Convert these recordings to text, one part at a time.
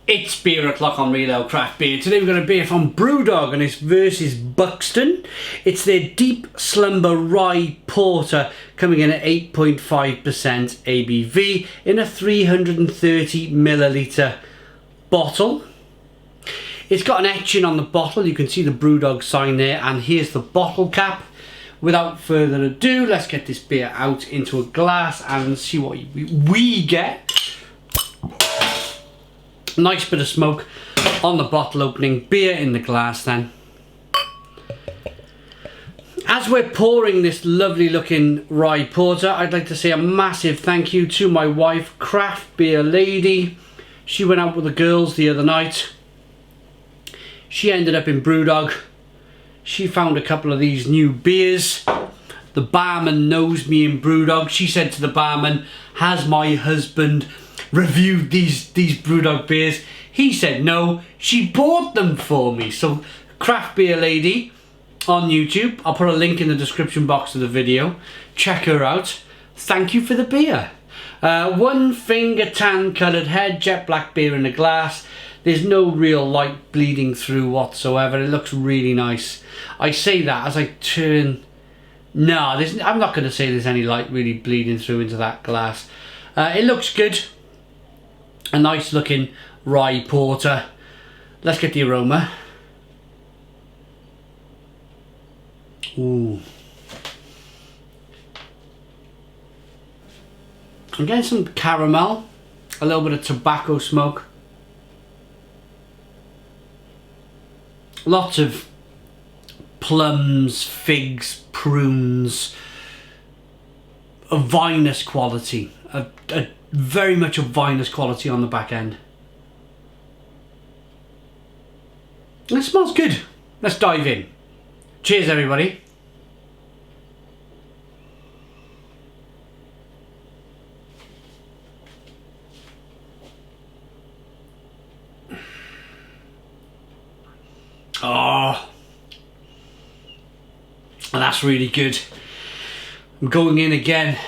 It's beer o'clock on Real Ale Craft Beer. Today we've got a beer from Brewdog and it's Vs Buxton. It's their Deep Slumber Rye Porter coming in at 8.5% ABV in a 330ml bottle. It's got an etching on the bottle. You can see the Brewdog sign there, and here's the bottle cap. Without further ado, let's get this beer out into a glass and see what we get. Nice bit of smoke on the bottle opening, beer in the glass then. As we're pouring this lovely looking rye porter, I'd like to say a massive thank you to my wife, Craft Beer Lady. She went out with the girls the other night. She ended up in Brewdog. She found a couple of these new beers. The barman knows me in Brewdog. She said to the barman, has my husband reviewed these Brewdog beers? He said no. She bought them for me. So Craft Beer Lady on YouTube, I'll put a link in the description box of the video. Check her out. Thank you for the beer. One finger tan coloured head, jet black beer in the glass. There's no real light bleeding through whatsoever. It looks really nice. I say that as I turn. No, I'm not going to say there's any light really bleeding through into that glass. It looks good. A nice looking rye porter. Let's get the aroma. Ooh. I'm getting some caramel, a little bit of tobacco smoke. Lots of plums, figs, prunes, a vinous quality, very much a vinous quality on the back end. It smells good. Let's dive in. Cheers everybody. Oh, that's really good. I'm going in again.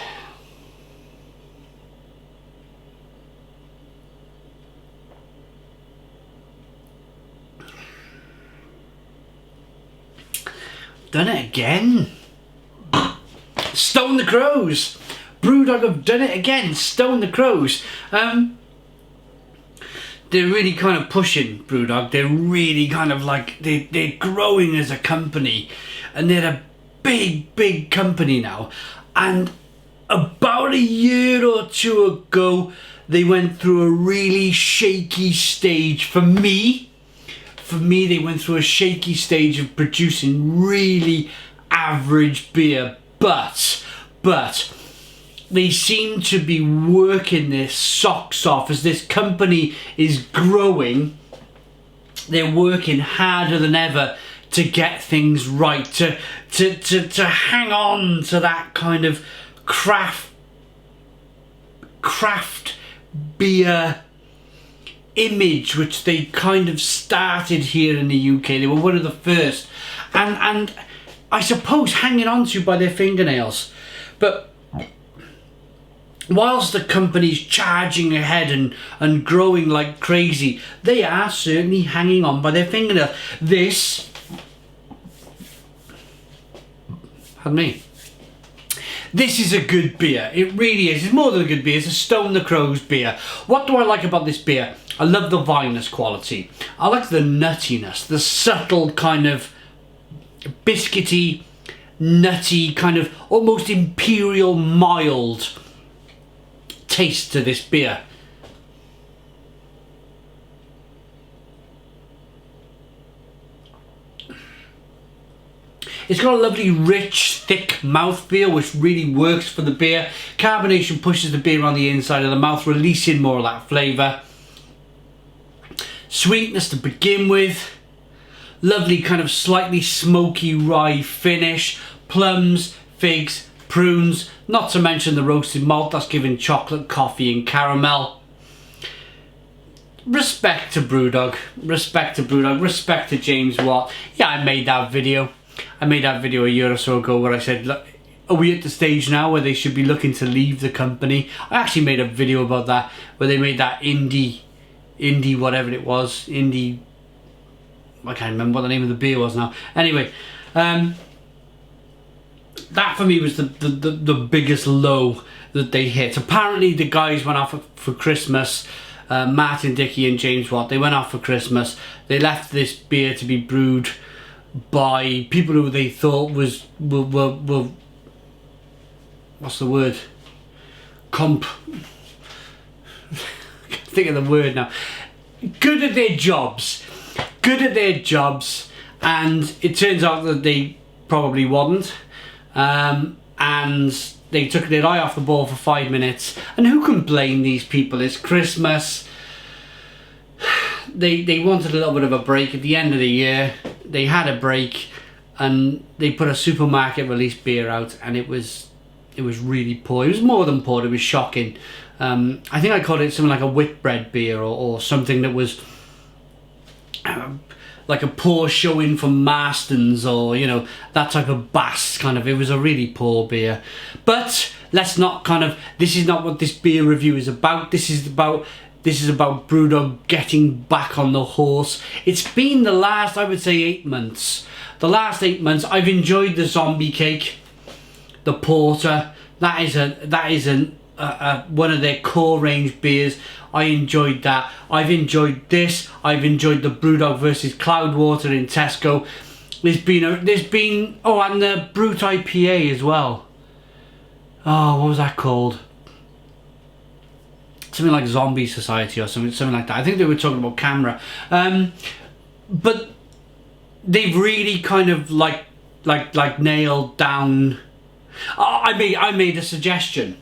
Done it again. Stone the Crows. Brewdog have done it again. Stone the Crows. They're really kind of pushing Brewdog. They're really kind of like, they're growing as a company. And they're a big company now. And about a year or two ago, they went through a really shaky stage for me. For me, they went through a shaky stage of producing really average beer, but they seem to be working their socks off as this company is growing. They're working harder than ever to get things right, to hang on to that kind of craft beer image which they kind of started here in the UK. They were one of the first, and I suppose hanging on to by their fingernails. But whilst the company's charging ahead and growing like crazy, they are certainly hanging on by their fingernails. This, pardon me, this is a good beer. It really is. It's more than a good beer. It's a Stone the Crows beer. What do I like about this beer? I love the vinous quality. I like the nuttiness, the subtle kind of biscuity, nutty, kind of almost imperial mild taste to this beer. It's got a lovely, rich, thick mouthfeel, which really works for the beer. Carbonation pushes the beer on the inside of the mouth, releasing more of that flavour. Sweetness to begin with. Lovely kind of slightly smoky rye finish. Plums, figs, prunes. Not to mention the roasted malt that's giving chocolate, coffee and caramel. Respect to Brewdog. Respect to Brewdog. Respect to James Watt. Yeah, I made that video. I made that video a year or so ago where I said, look, are we at the stage now where they should be looking to leave the company? I actually made a video about that, where they made that indie indie whatever it was, indie, I can't remember what the name of the beer was now. Anyway, that for me was the biggest low that they hit. Apparently the guys went off for Christmas, Martin, Dickie and James Watt, they went off for Christmas. They left this beer to be brewed by people who they thought were what's the word? Can't think of the word now. Good at their jobs. And it turns out that they probably wasn't. And they took their eye off the ball for 5 minutes. And who can blame these people? It's Christmas. They wanted a little bit of a break at the end of the year. They had a break and they put a supermarket release beer out, and it was really poor. It was more than poor, it was shocking. I think I called it something like a Whitbread beer or something that was like a poor showing from Marston's, or you know, that type of bass kind of. It was a really poor beer. But let's not kind of, this is not what this beer review is about. This is about Brewdog getting back on the horse. It's been the last, I would say, 8 months. The last 8 months I've enjoyed the zombie cake, the porter. That is one of their core range beers. I enjoyed that. I've enjoyed this. I've enjoyed the Brewdog versus Cloudwater in Tesco. There's been oh, and the Brute IPA as well. Oh, what was that called? Something like Zombie Society or something like that. I think they were talking about Camera. But they've really kind of like nailed down. I made a suggestion.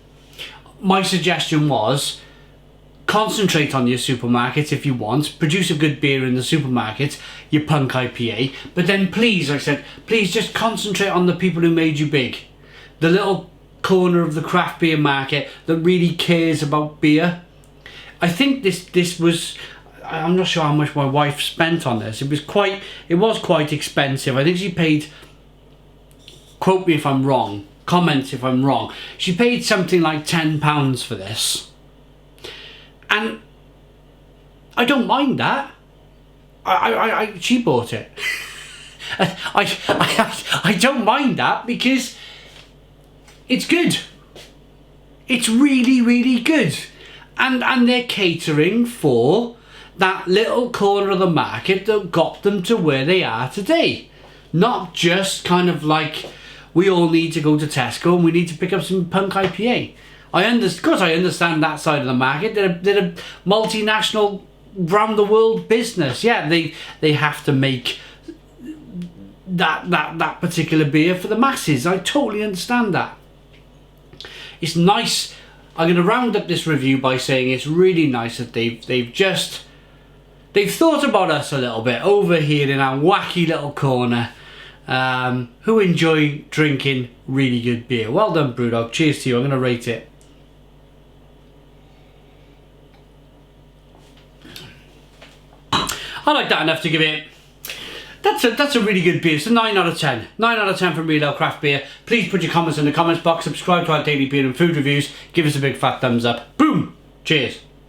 My suggestion was, concentrate on your supermarkets if you want, produce a good beer in the supermarket, your punk IPA, but then please, I said, please just concentrate on the people who made you big. The little corner of the craft beer market that really cares about beer. I think this was, I'm not sure how much my wife spent on this. It was quite expensive. I think she paid, quote me if I'm wrong, comment if I'm wrong, she paid something like £10 for this. And I don't mind that. She bought it. I don't mind that because it's good. It's really, really good. And they're catering for that little corner of the market that got them to where they are today. Not just kind of like, we all need to go to Tesco and we need to pick up some punk IPA. Of course I understand that side of the market. They're a multinational, round the world business. Yeah, they have to make that particular beer for the masses. I totally understand that. It's nice. I'm going to round up this review by saying it's really nice that they've thought about us a little bit over here in our wacky little corner. Who enjoy drinking really good beer. Well done, Brewdog. Cheers to you. I'm going to rate it. I like that enough to give it. That's a really good beer. It's a 9 out of 10. 9 out of 10 from Real Ale Craft Beer. Please put your comments in the comments box. Subscribe to our daily beer and food reviews. Give us a big fat thumbs up. Boom. Cheers.